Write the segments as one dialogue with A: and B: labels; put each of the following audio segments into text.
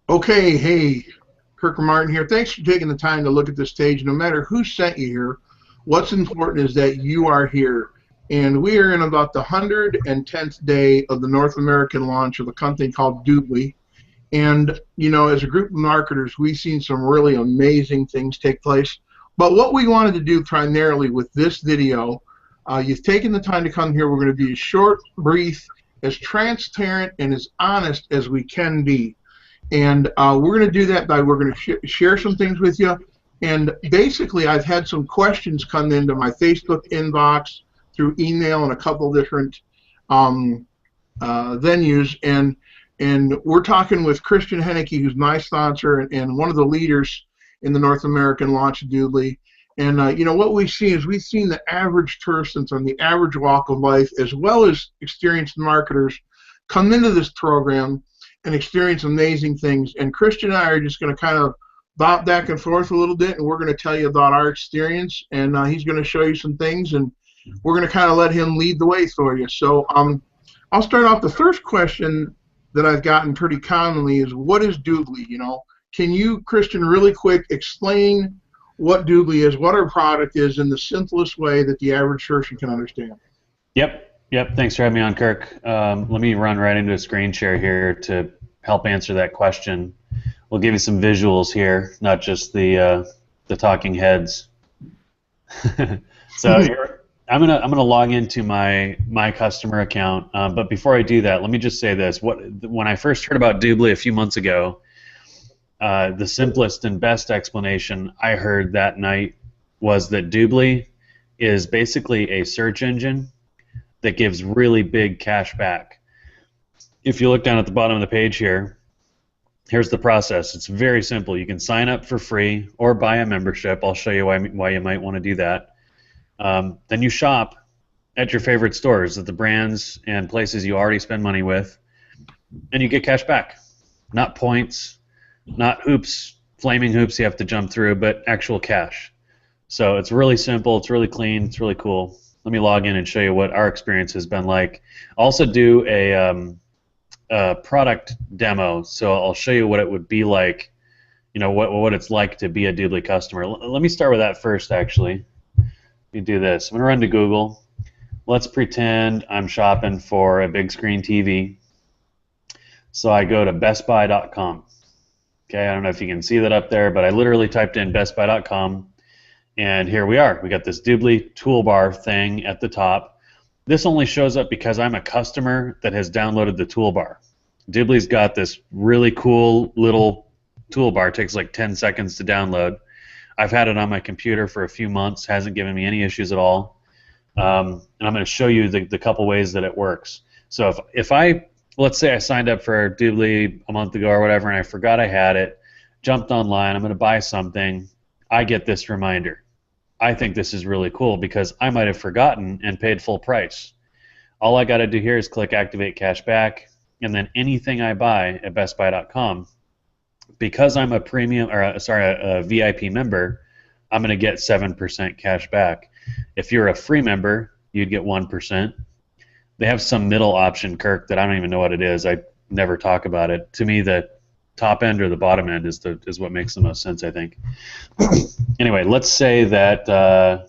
A: Okay, hey, Kirk Martin here. Thanks for taking the time to look at this stage. No matter who sent you here, what's important is that you are here. And we are in about the 110th day of the North American launch of a company called Dubli. And, as a group of marketers, we've seen some really amazing things take place. But what we wanted to do primarily with this video, you've taken the time to come here. We're going to be as short, brief, as transparent, and as honest as we can be. And we're going to do that by we're going to share some things with you. And basically, I've had some questions come into my Facebook inbox through email and a couple different venues. And we're talking with Christian Henneke, who's my sponsor and one of the leaders in the North American launch of Dubli. And what we've seen is we've seen the average persons on the average walk of life, as well as experienced marketers, come into this program and experience amazing things. And Christian and I are just going to kind of bob back and forth a little bit, and we're going to tell you about our experience, and he's going to show you some things, and we're going to kind of let him lead the way for you. So I'll start off. The first question that I've gotten pretty commonly is, what is Dubli? Can you, Christian, really quick explain what Dubli is, what our product is, in the simplest way that the average person can understand?
B: Yep. Thanks for having me on, Kirk. Let me run right into a screen share here to help answer that question. We'll give you some visuals here, not just the talking heads. So I'm gonna log into my customer account, but before I do that, let me just say this: when I first heard about Dubli a few months ago, the simplest and best explanation I heard that night was that Dubli is basically a search engine that gives really big cash back. If you look down at the bottom of the page here, here's the process. It's very simple. You can sign up for free or buy a membership. I'll show you why you might want to do that. Then you shop at your favorite stores, at the brands and places you already spend money with, and you get cash back. Not points, not hoops, flaming hoops you have to jump through, but actual cash. So it's really simple, it's really clean, it's really cool. Let me log in and show you what our experience has been like. I'll also do a product demo, so I'll show you what it would be like, what it's like to be a Dubli customer. Let me start with that first, actually. Let me do this. I'm going to run to Google. Let's pretend I'm shopping for a big screen TV. So I go to bestbuy.com. Okay, I don't know if you can see that up there, but I literally typed in bestbuy.com. And here we are. We got this Dubli toolbar thing at the top. This only shows up because I'm a customer that has downloaded the toolbar. Dubli's got this really cool little toolbar. It takes like 10 seconds to download. I've had it on my computer for a few months. Hasn't given me any issues at all. And I'm going to show you the couple ways that it works. So if let's say I signed up for Dubli a month ago or whatever, and I forgot I had it, jumped online, I'm going to buy something, I get this reminder. I think this is really cool because I might have forgotten and paid full price. All I got to do here is click Activate Cash Back, and then anything I buy at bestbuy.com, because I'm a a VIP member, I'm going to get 7% cash back. If you're a free member, you'd get 1%. They have some middle option, Kirk, that I don't even know what it is. I never talk about it. To me, the top end or the bottom end is what makes the most sense, I think. Anyway, let's say that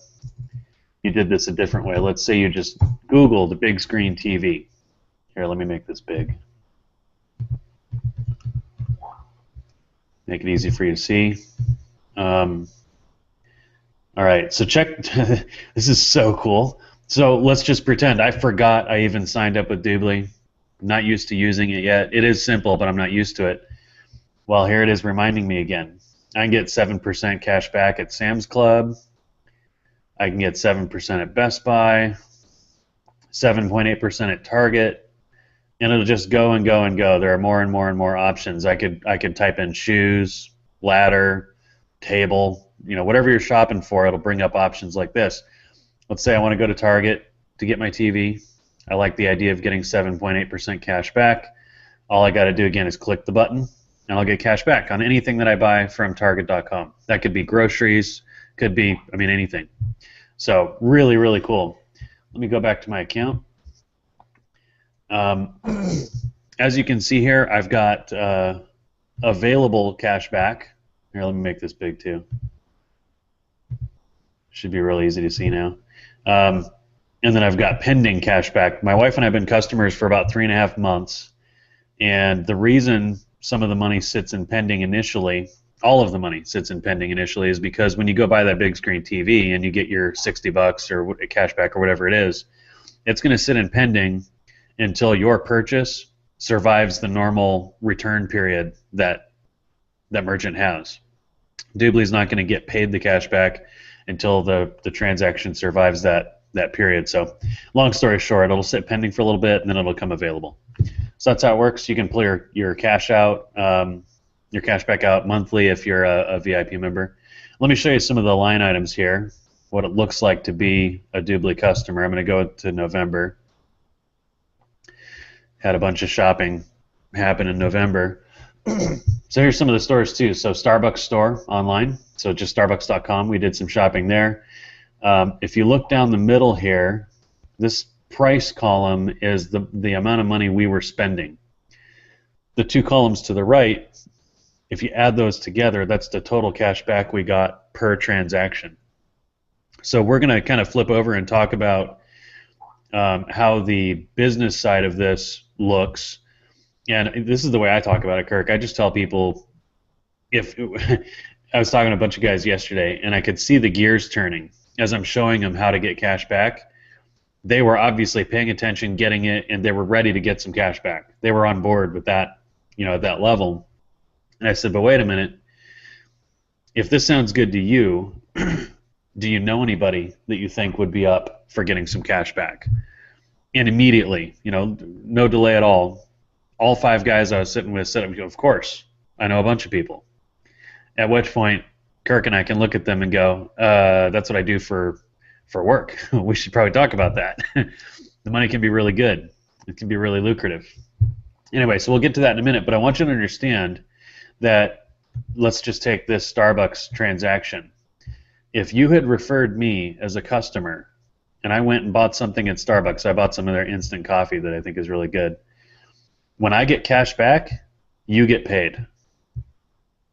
B: you did this a different way. Let's say you just Googled big screen TV. Here, let me make this big. Make it easy for you to see. All right, so check. This is so cool. So let's just pretend I forgot I even signed up with Dubli. I'm not used to using it yet. It is simple, but I'm not used to it. Well, here it is reminding me again. I can get 7% cash back at Sam's Club. I can get 7% at Best Buy, 7.8% at Target, and it'll just go and go and go. There are more and more and more options. I could type in shoes, ladder, table, whatever you're shopping for, it'll bring up options like this. Let's say I want to go to Target to get my TV. I like the idea of getting 7.8% cash back. All I got to do again is click the button, and I'll get cash back on anything that I buy from Target.com. That could be groceries, could be, anything. So really, really cool. Let me go back to my account. As you can see here, I've got available cash back. Here, let me make this big too. Should be really easy to see now. And then I've got pending cash back. My wife and I have been customers for about 3.5 months, and the reason some of the money sits in pending initially, all of the money sits in pending initially, is because when you go buy that big screen TV and you get your $60 or cash back or whatever it is, it's going to sit in pending until your purchase survives the normal return period that merchant has. Dubli's not going to get paid the cash back until the transaction survives that period. So long story short, it'll sit pending for a little bit and then it'll come available. So that's how it works. You can pull your cash out, your cash back out monthly if you're a VIP member. Let me show you some of the line items here, what it looks like to be a Dubli customer. I'm going to go to November. Had a bunch of shopping happen in November. So here's some of the stores too. So Starbucks store online, so just starbucks.com. We did some shopping there. If you look down the middle here, this price column is the amount of money we were spending. The two columns to the right, if you add those together, that's the total cash back we got per transaction. So we're going to kind of flip over and talk about how the business side of this looks. And this is the way I talk about it, Kirk. I just tell people, if I was talking to a bunch of guys yesterday, and I could see the gears turning as I'm showing them how to get cash back. They were obviously paying attention, getting it, and they were ready to get some cash back. They were on board with that, at that level. And I said, but wait a minute. If this sounds good to you, do you know anybody that you think would be up for getting some cash back? And immediately, no delay at all 5 guys I was sitting with said, of course, I know a bunch of people. At which point, Kirk and I can look at them and go, that's what I do for work. We should probably talk about that. The money can be really good. It can be really lucrative. Anyway, so we'll get to that in a minute, but I want you to understand that let's just take this Starbucks transaction. If you had referred me as a customer and I went and bought something at Starbucks, I bought some of their instant coffee that I think is really good. When I get cash back, you get paid.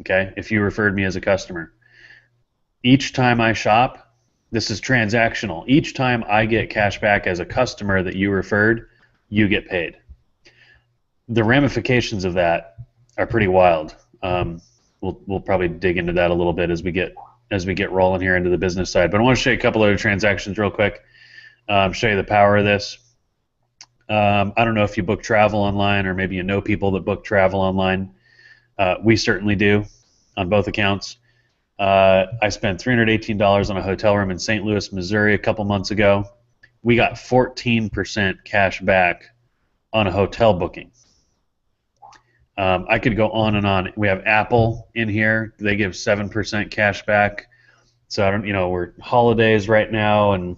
B: Okay? If you referred me as a customer. Each time I shop, this is transactional. Each time I get cash back as a customer that you referred, you get paid. The ramifications of that are pretty wild. We'll probably dig into that a little bit as we get rolling here into the business side. But I want to show you a couple other transactions real quick. Show you the power of this. I don't know if you book travel online or maybe you know people that book travel online. We certainly do on both accounts. I spent $318 on a hotel room in St. Louis, Missouri a couple months ago. We got 14% cash back on a hotel booking. I could go on and on. We have Apple in here. They give 7% cash back. So I don't, we're holidays right now, and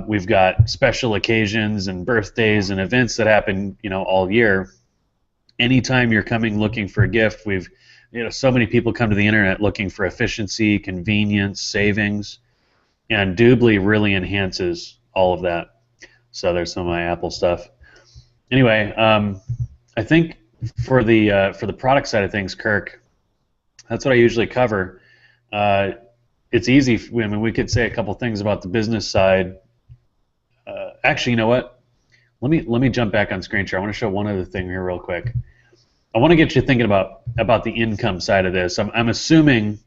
B: we've got special occasions and birthdays and events that happen, all year. Anytime you're coming looking for a gift, so many people come to the internet looking for efficiency, convenience, savings, and Dubli really enhances all of that. So there's some of my Apple stuff. Anyway, I think for the product side of things, Kirk, that's what I usually cover. It's easy. We could say a couple things about the business side. Actually, you know what? Let me jump back on screen share. I want to show one other thing here real quick. I want to get you thinking about the income side of this. I'm assuming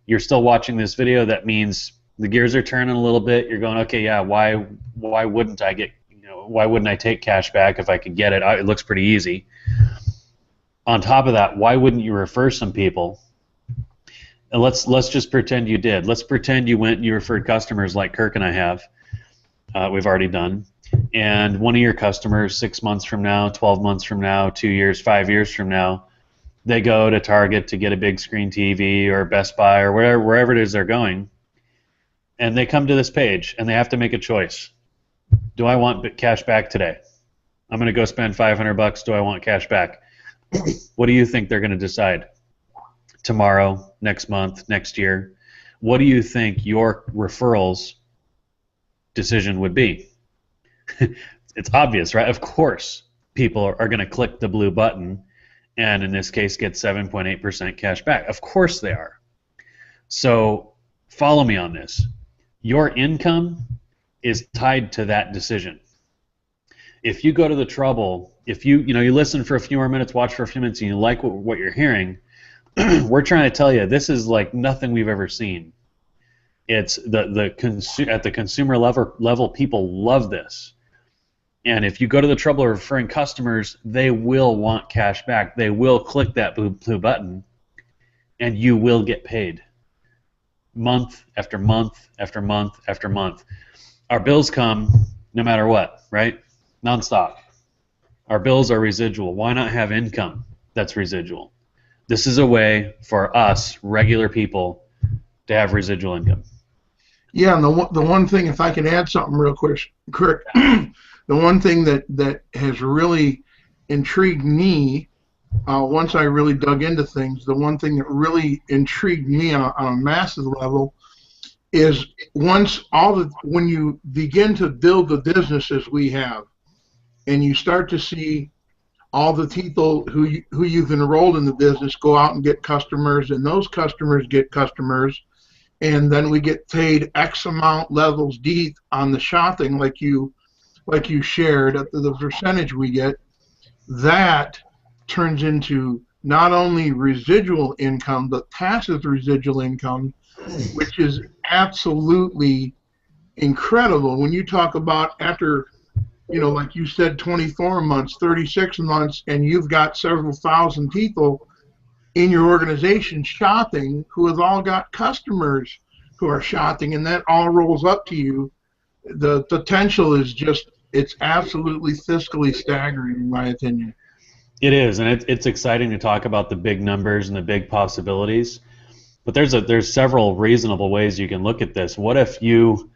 B: you're still watching this video. That means the gears are turning a little bit. You're going, okay, yeah. Why wouldn't I get? Why wouldn't I take cash back if I could get it? It looks pretty easy. On top of that, why wouldn't you refer some people? And let's just pretend you did. Let's pretend you went and you referred customers like Kirk and I have. We've already done. And one of your customers, 6 months from now, 12 months from now, 2 years, 5 years from now, they go to Target to get a big screen TV or Best Buy or wherever it is they're going, and they come to this page and they have to make a choice. Do I want cash back today? I'm going to go spend $500. Do I want cash back? What do you think they're going to decide? Tomorrow, next month, next year? What do you think your referrals decision would be? It's obvious, right? Of course, people are going to click the blue button and in this case get 7.8% cash back. Of course they are. So follow me on this. Your income is tied to that decision. If you go to the trouble, if you listen for a few more minutes, watch for a few minutes, and you like what you're hearing, we're trying to tell you this is like nothing we've ever seen. It's at the consumer level, people love this. And if you go to the trouble of referring customers, they will want cash back. They will click that blue button, and you will get paid. Month after month after month after month. Our bills come no matter what, right? Nonstop. Our bills are residual. Why not have income that's residual? This is a way for us, regular people, to have residual income.
A: Yeah, and the one thing, if I can add something real quick, Kirk, the one thing that has really intrigued me, once I really dug into things, the one thing that really intrigued me on a massive level is when you begin to build the businesses we have, and you start to see all the people who you've enrolled in the business go out and get customers, and those customers get customers, and then we get paid X amount levels deep on the shopping, like you shared, at the percentage we get, that turns into not only residual income, but passive residual income, which is absolutely incredible. When you talk about after, like you said, 24 months, 36 months, and you've got several thousand people in your organization shopping who have all got customers who are shopping, and that all rolls up to you, the potential is it's absolutely fiscally staggering, in my opinion.
B: It is, and it's exciting to talk about the big numbers and the big possibilities. But there's several reasonable ways you can look at this. What if you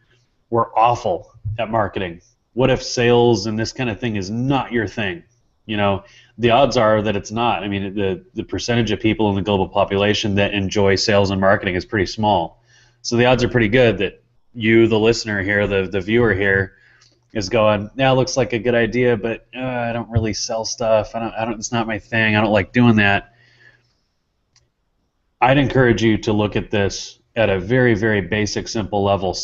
B: were awful at marketing? What if sales and this kind of thing is not your thing? The odds are that it's not. I mean, the percentage of people in the global population that enjoy sales and marketing is pretty small. So the odds are pretty good that you, the listener here, the viewer here, is going, yeah, it looks like a good idea, but I don't really sell stuff. I don't. It's not my thing. I don't like doing that. I'd encourage you to look at this at a very, very basic, simple level.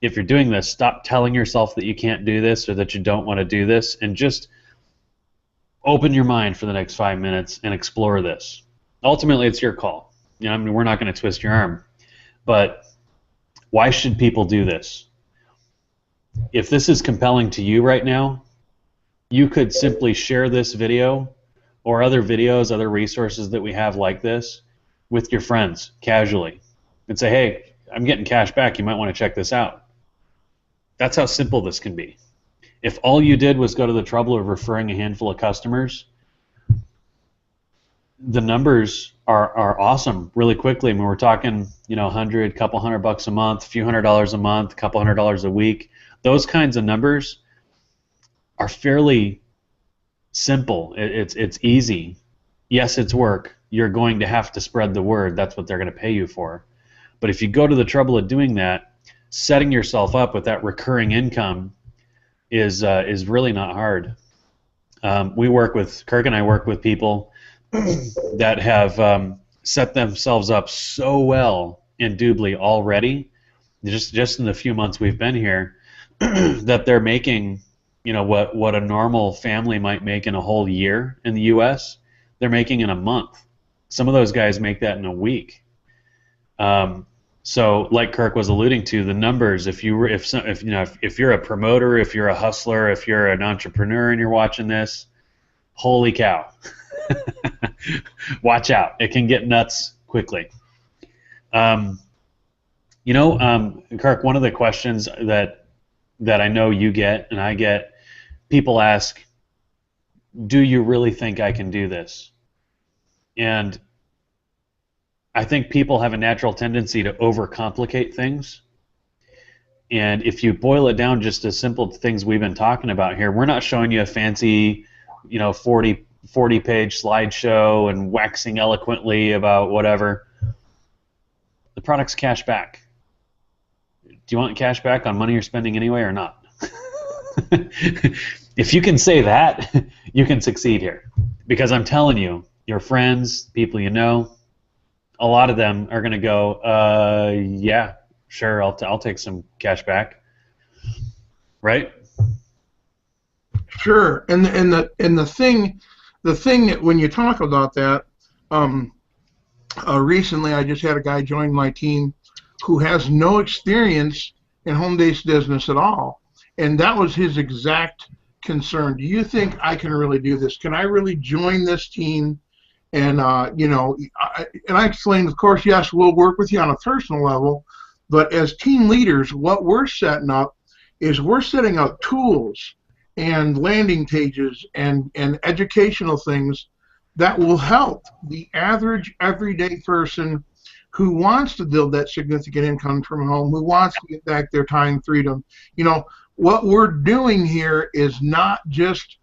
B: If you're doing this, stop telling yourself that you can't do this or that you don't want to do this, and just open your mind for the next 5 minutes and explore this. Ultimately, it's your call. I mean, we're not going to twist your arm, but why should people do this? If this is compelling to you right now, you could simply share this video or other videos, other resources that we have like this with your friends casually and say, hey, I'm getting cash back. You might want to check this out. That's how simple this can be. If all you did was go to the trouble of referring a handful of customers, the numbers are awesome really quickly. I mean, we're talking, $100, couple $100 a month, few $100 a month, couple $100 a week. Those kinds of numbers are fairly simple. It's easy. Yes, it's work. You're going to have to spread the word. That's what they're going to pay you for. But if you go to the trouble of doing that, setting yourself up with that recurring income is really not hard. Kirk and I work with people that have set themselves up so well in Dubli already, just in the few months we've been here, that they're making, what a normal family might make in a whole year in the U.S., they're making in a month. Some of those guys make that in a week. So, like Kirk was alluding to, the numbers. If you're a promoter, if you're a hustler, if you're an entrepreneur and you're watching this, holy cow! Watch out! It can get nuts quickly. Kirk, one of the questions that I know you get and I get, people ask, "Do you really think I can do this?" And I think people have a natural tendency to overcomplicate things. And if you boil it down just to simple things we've been talking about here, we're not showing you a fancy, 40-page slideshow and waxing eloquently about whatever. The product's cash back. Do you want cash back on money you're spending anyway or not? If you can say that, you can succeed here. Because I'm telling you, your friends, people you know, a lot of them are going to go, yeah, sure, I'll take some cash back, right?
A: Sure. And the thing that when you talk about that, um, recently I just had a guy join my team who has no experience in home-based business at all, and that was his exact concern. Do you think I can really do this? Can I really join this team? And and I explained, of course, yes, we'll work with you on a personal level, but as team leaders, what we're setting up is we're setting up tools and landing pages and educational things that will help the average everyday person who wants to build that significant income from home, who wants to get back their time freedom. You know, what we're doing here is not just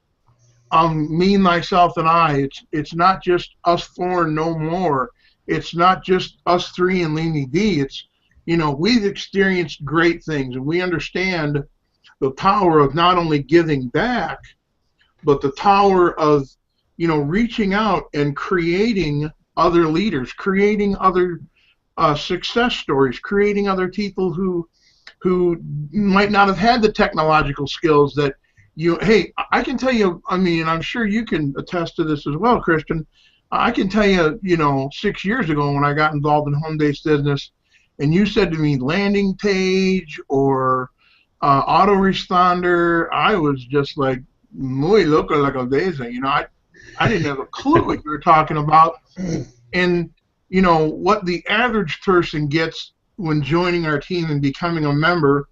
A: me, myself, and I. It's not just us four and no more. It's not just us three and Leamy D. It's, we've experienced great things, and we understand the power of not only giving back, but the power of, reaching out and creating other leaders, creating other success stories, creating other people who might not have had the technological skills that hey, I can tell you, I mean, and I'm sure you can attest to this as well, Christian. I can tell you, 6 years ago when I got involved in home-based business, and you said to me landing page or autoresponder, I was just like, muy loco la cabeza. I didn't have a clue what you were talking about. And, what the average person gets when joining our team and becoming a member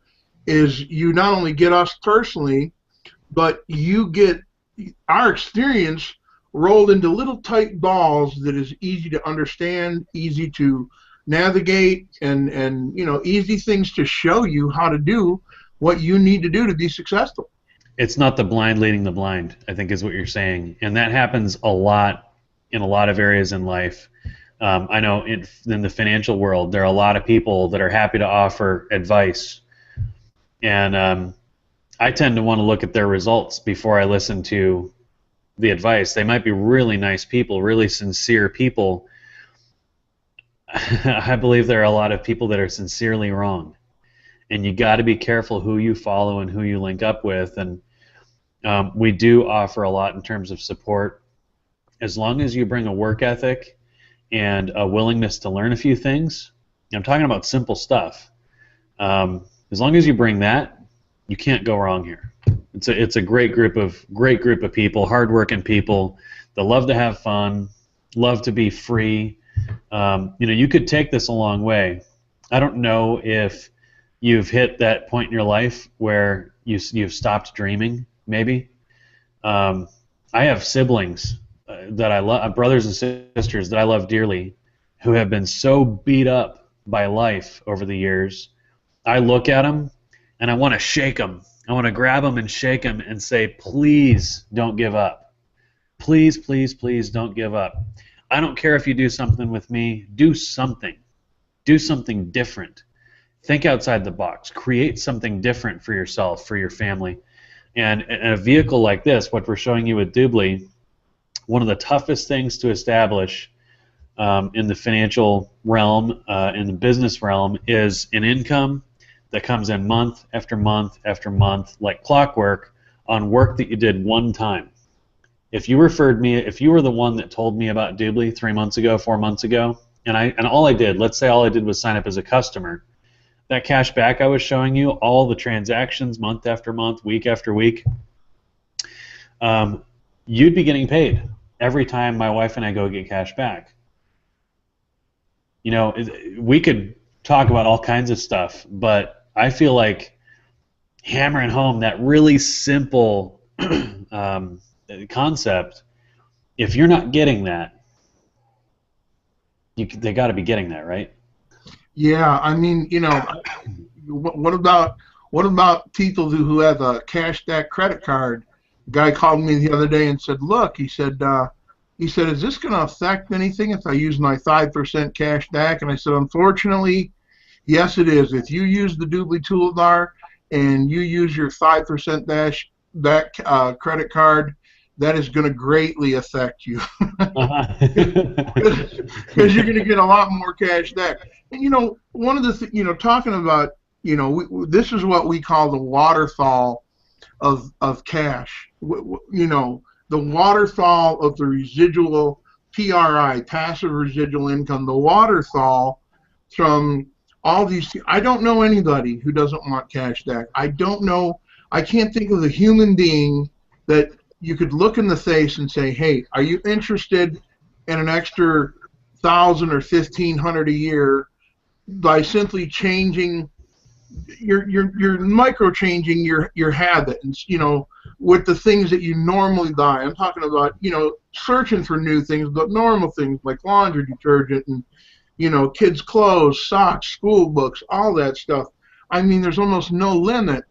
A: is you not only get us personally, but you get our experience rolled into little tight balls that is easy to understand, easy to navigate, and easy things to show you how to do what you need to do to be successful.
B: It's not the blind leading the blind, I think is what you're saying. And that happens a lot in a lot of areas in life. I know in the financial world, there are a lot of people that are happy to offer advice. And I tend to want to look at their results before I listen to the advice. They might be really nice people, really sincere people. I believe there are a lot of people that are sincerely wrong. And you got to be careful who you follow and who you link up with. And we do offer a lot in terms of support. As long as you bring a work ethic and a willingness to learn a few things, I'm talking about simple stuff. As long as you bring that, you can't go wrong here. It's a great group of people, hardworking people that love to have fun, love to be free. You could take this a long way. I don't know if you've hit that point in your life where you've stopped dreaming. Maybe. I have siblings that I love, brothers and sisters that I love dearly, who have been so beat up by life over the years. I look at them and I want to shake them. I want to grab them and shake them and say, please don't give up. Please, please, please don't give up. I don't care if you do something with me. Do something. Do something different. Think outside the box. Create something different for yourself, for your family. And in a vehicle like this, what we're showing you with Dubli, one of the toughest things to establish in the financial realm, in the business realm, is an income that comes in month after month after month, like clockwork, on work that you did one time. If you were the one that told me about Dubli 3 months ago, 4 months ago, and all I did, let's say all I did was sign up as a customer, that cash back I was showing you, all the transactions month after month, week after week, you'd be getting paid every time my wife and I go get cash back. We could talk about all kinds of stuff, but I feel like hammering home that really simple concept, if you're not getting that, they got to be getting that, right?
A: Yeah, I mean, what about people who have a cash back credit card? A guy called me the other day and said, "Look," he said, "is this going to affect anything if I use my 5% cash back?" And I said, "Unfortunately, yes, it is. If you use the Dubli toolbar and you use your 5% back credit card, that is going to greatly affect you
B: Uh-huh.
A: because you're going to get a lot more cash back. And one of the talking about this is what we call the waterfall of cash. The waterfall of the residual PRI, passive residual income, the waterfall from all these. I don't know anybody who doesn't want cash back. I can't think of a human being that you could look in the face and say, hey, are you interested in an extra 1,000 or 1,500 a year by simply changing you're micro changing your habits, with the things that you normally buy. I'm talking about, searching for new things, but normal things like laundry detergent and, kids' clothes, socks, school books, all that stuff. I mean, there's almost no limit.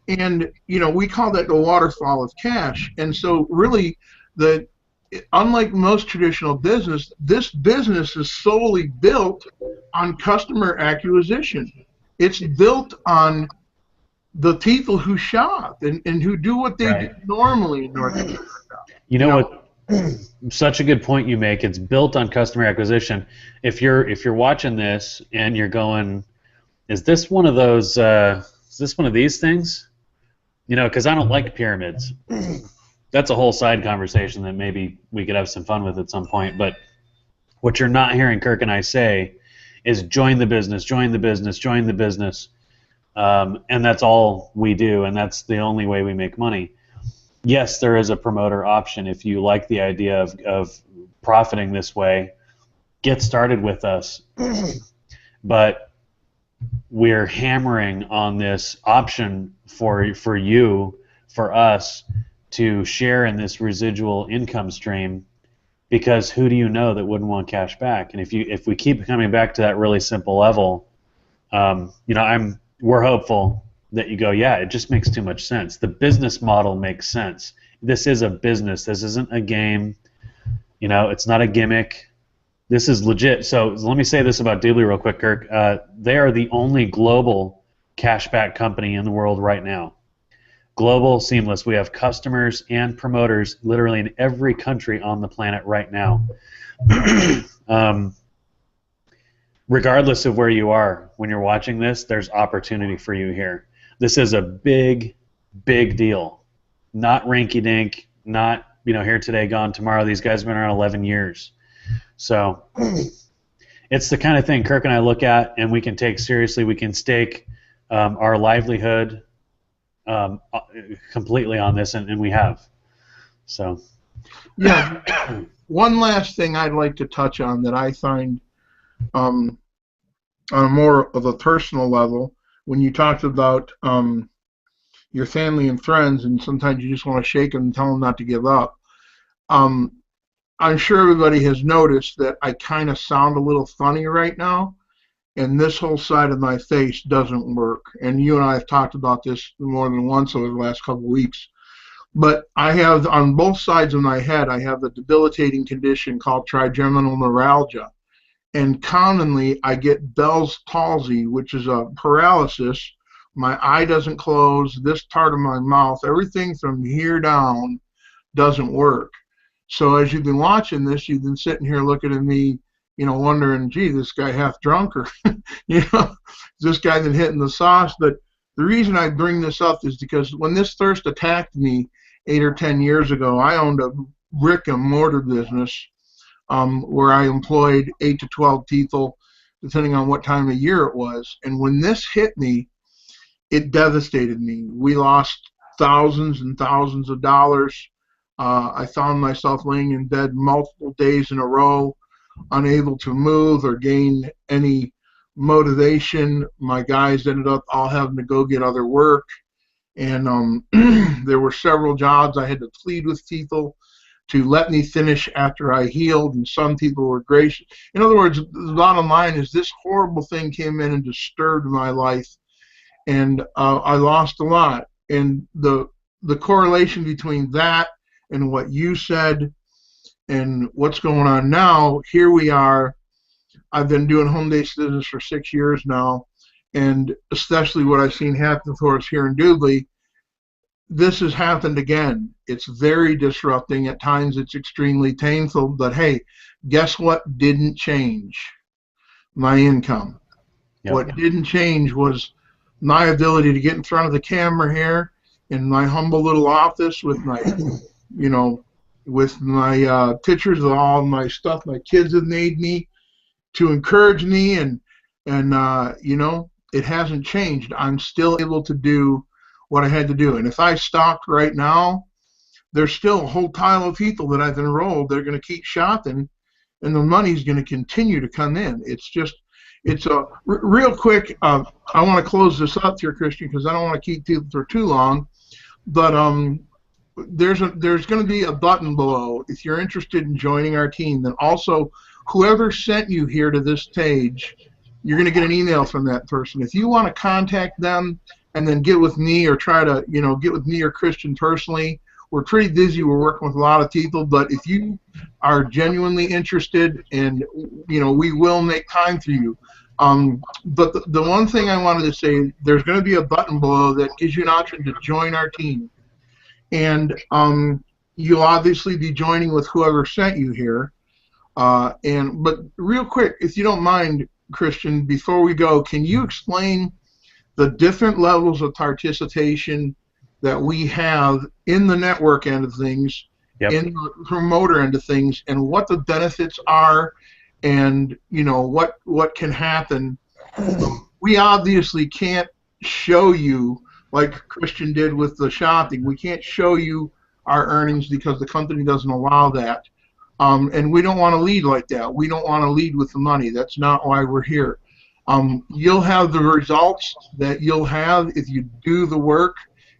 A: And, we call that the waterfall of cash. And so really unlike most traditional business, this business is solely built on customer acquisition. It's built on the people who shop and who do what they do
B: Right.
A: normally in North America.
B: You know what? Such a good point you make. It's built on customer acquisition. If you're watching this and you're going, is this one of those? Is this one of these things? Because I don't like pyramids. That's a whole side conversation that maybe we could have some fun with at some point. But what you're not hearing Kirk and I say is join the business, join the business, join the business. And that's all we do, and that's the only way we make money. Yes, there is a promoter option if you like the idea of profiting this way. Get started with us. But we're hammering on this option for you, for us, to share in this residual income stream, because who do you know that wouldn't want cash back? And if we keep coming back to that really simple level, we're hopeful that you go, yeah, it just makes too much sense. The business model makes sense. This is a business. This isn't a game. It's not a gimmick. This is legit. So let me say this about Dubli real quick, Kirk. They are the only global cashback company in the world right now. Global, seamless. We have customers and promoters literally in every country on the planet right now. Regardless of where you are when you're watching this, there's opportunity for you here. This is a big, big deal. Not rinky-dink, not here today, gone tomorrow. These guys have been around 11 years. So it's the kind of thing Kirk and I look at and we can take seriously. We can stake our livelihood completely on this, and we have. So,
A: yeah. One last thing I'd like to touch on that I find on a more of a personal level, when you talked about your family and friends, and sometimes you just want to shake them and tell them not to give up. I'm sure everybody has noticed that I kind of sound a little funny right now, and this whole side of my face doesn't work. And you and I have talked about this more than once over the last couple of weeks. But I have, on both sides of my head, I have a debilitating condition called trigeminal neuralgia. And commonly, I get Bell's palsy, which is a paralysis. My eye doesn't close, this part of my mouth, everything from here down doesn't work. So as you've been watching this, you've been sitting here looking at me, wondering, gee, this guy half drunk, or, this guy been hitting the sauce. But the reason I bring this up is because when this first attacked me 8 or 10 years ago, I owned a brick and mortar business where I employed 8 to 12 people, depending on what time of year it was. And when this hit me, it devastated me. We lost thousands and thousands of dollars. I found myself laying in bed multiple days in a row, unable to move or gain any motivation. My guys ended up all having to go get other work. And there were several jobs I had to plead with people to let me finish after I healed, and some people were gracious. In other words, the bottom line is this horrible thing came in and disturbed my life, and I lost a lot. And the correlation between that and what you said and what's going on now, here we are. I've been doing home-based business for 6 years now, and especially what I've seen happen for us here in Dubli, this has happened again. It's very disrupting. At times it's extremely painful, but hey, guess what didn't change? My income.
B: Yep.
A: What didn't change was my ability to get in front of the camera here in my humble little office with my, you know, with my pictures of all my stuff my kids have made me to encourage me, and you know, it hasn't changed. I'm still able to do what I had to do. And if I stopped right now, there's still a whole pile of people that I've enrolled that are going to keep shopping, and the money's going to continue to come in. It's just, it's a real quick. I want to close this up here, Christian, because I don't want to keep people for too long. But there's going to be a button below if you're interested in joining our team. Then also, whoever sent you here to this page, you're going to get an email from that person. If you want to contact them and then get with me, or try to, you know, get with me or Christian personally, we're pretty busy. We're working with a lot of people, but if you are genuinely interested, and you know, we will make time for you. But the one thing I wanted to say, there's going to be a button below that gives you an option to join our team, and you'll obviously be joining with whoever sent you here. But real quick, if you don't mind, Christian, before we go, can you explain the different levels of participation that we have in the network end of things,
B: Yep.
A: in the promoter end of things, and what the benefits are, and you know, what can happen? We obviously can't show you, like Christian did with the shopping. We can't show you our earnings because the company doesn't allow that. And we don't want to lead like that. We don't want to lead with the money. That's not why we're here. You'll have the results that you'll have if you do the work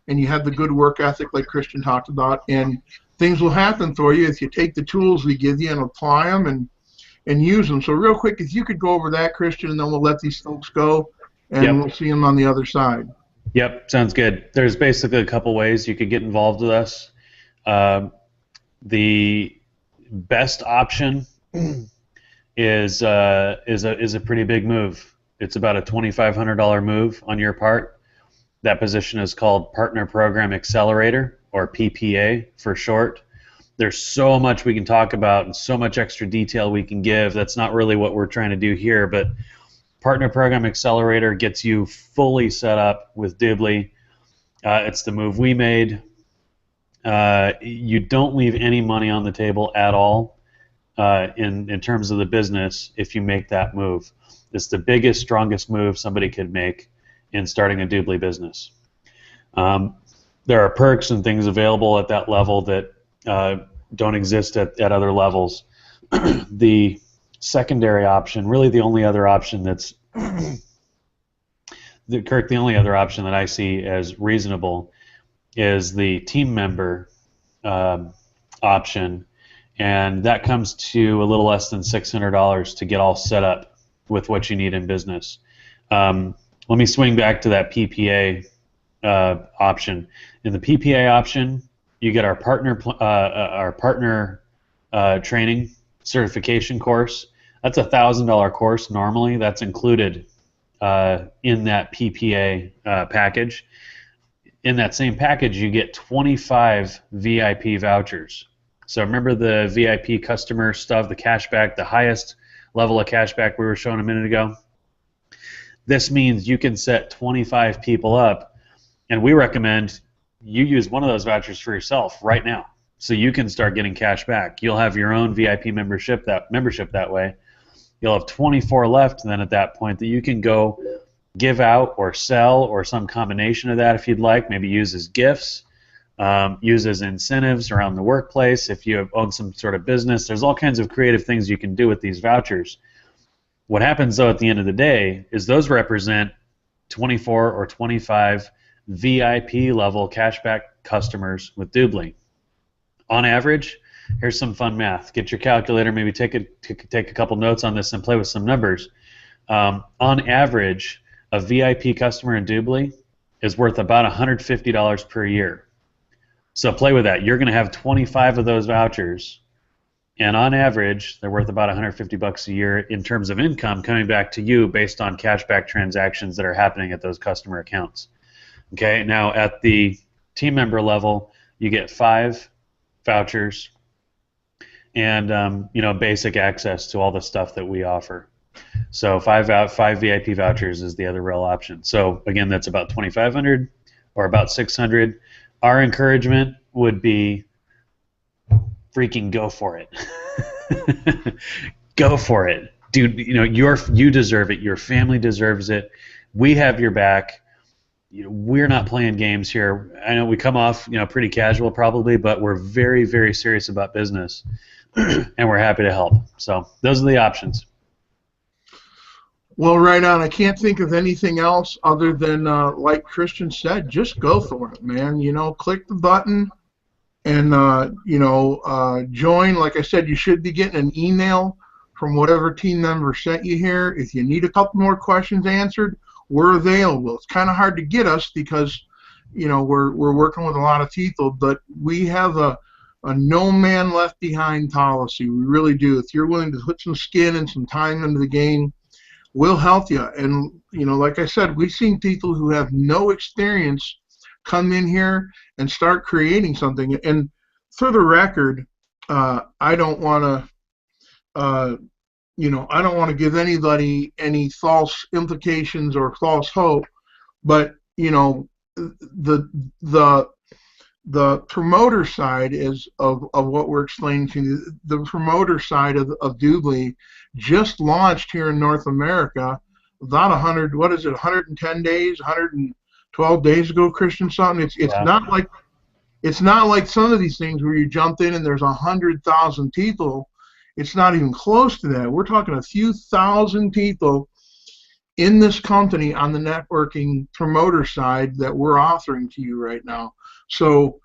A: and you have the good work ethic like Christian talked about, and things will happen for you if you take the tools we give you and apply them and use them. So real quick, if you could go over that, Christian, and then we'll let these folks go, and
B: Yep.
A: we'll see them on the other side.
B: Yep, sounds good. There's basically a couple ways you could get involved with us. The best option is a pretty big move. It's about a $2,500 move on your part. That position is called Partner Program Accelerator, or PPA for short. There's so much we can talk about and so much extra detail we can give. That's not really what we're trying to do here, but Partner Program Accelerator gets you fully set up with Dubli. It's the move we made. You don't leave any money on the table at all in terms of the business if you make that move. It's the biggest, strongest move somebody could make in starting a Dubli business. There are perks and things available at that level that don't exist at other levels. The secondary option, really the only other option that's Kirk, the only other option that I see as reasonable is the team member option, and that comes to a little less than $600 to get all set up with what you need in business. Let me swing back to that PPA option. In the PPA option, you get our partner training certification course. That's a $1,000 course normally. That's included in that PPA package. In that same package, you get 25 VIP vouchers. So remember the VIP customer stuff, the cashback, the highest level of cashback we were showing a minute ago? This means you can set 25 people up, and we recommend you use one of those vouchers for yourself right now, so you can start getting cash back. You'll have your own VIP membership that way. You'll have 24 left then at that point that you can go give out or sell, or some combination of that if you'd like. Maybe use as gifts, use as incentives around the workplace. If you own some sort of business, there's all kinds of creative things you can do with these vouchers. What happens, though, at the end of the day is those represent 24 or 25 VIP level cashback customers with Dubli. On average, here's some fun math. Get your calculator, maybe take a couple notes on this and play with some numbers. On average, a VIP customer in Dubli is worth about $150 per year. So play with that. You're going to have 25 of those vouchers, and on average, they're worth about $150 a year in terms of income coming back to you based on cashback transactions that are happening at those customer accounts. Okay, now at the team member level, you get 5 vouchers and basic access to all the stuff that we offer. So 5 VIP vouchers is the other real option. So again, that's about 2,500 or about 600. Our encouragement would be freaking go for it. Go for it, dude. You deserve it. Your family deserves it. We have your back. We're not playing games here. I know we come off pretty casual probably, but we're very, very serious about business, and we're happy to help. So those are the options.
A: Well, right on. I can't think of anything else other than, like Christian said, just go for it, man. Click the button and, join. Like I said, you should be getting an email from whatever team member sent you here. If you need a couple more questions answered, we're available. It's kind of hard to get us because, we're working with a lot of people, but we have a no man left behind policy. We really do. If you're willing to put some skin and some time into the game, we'll help you. And, like I said, we've seen people who have no experience come in here and start creating something. And for the record, I don't want to, I don't want to give anybody any false implications or false hope, but, the promoter side of what we're explaining to you, the promoter side of Dubli just launched here in North America about 110 days, 112 days ago, Christian, something. It's not like some of these things where you jump in and there's 100,000 people. It's not even close to that. We're talking a few thousand people in this company on the networking promoter side that we're offering to you right now. So,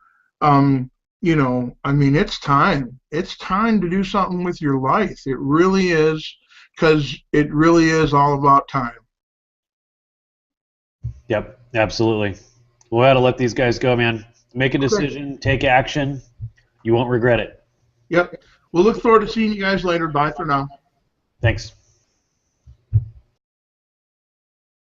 A: it's time. It's time to do something with your life. It really is, because it really is all about time.
B: Yep, absolutely. We got to let these guys go, man. Make a decision, take action. You won't regret it.
A: Yep. We'll look forward to seeing you guys later. Bye for now.
B: Thanks.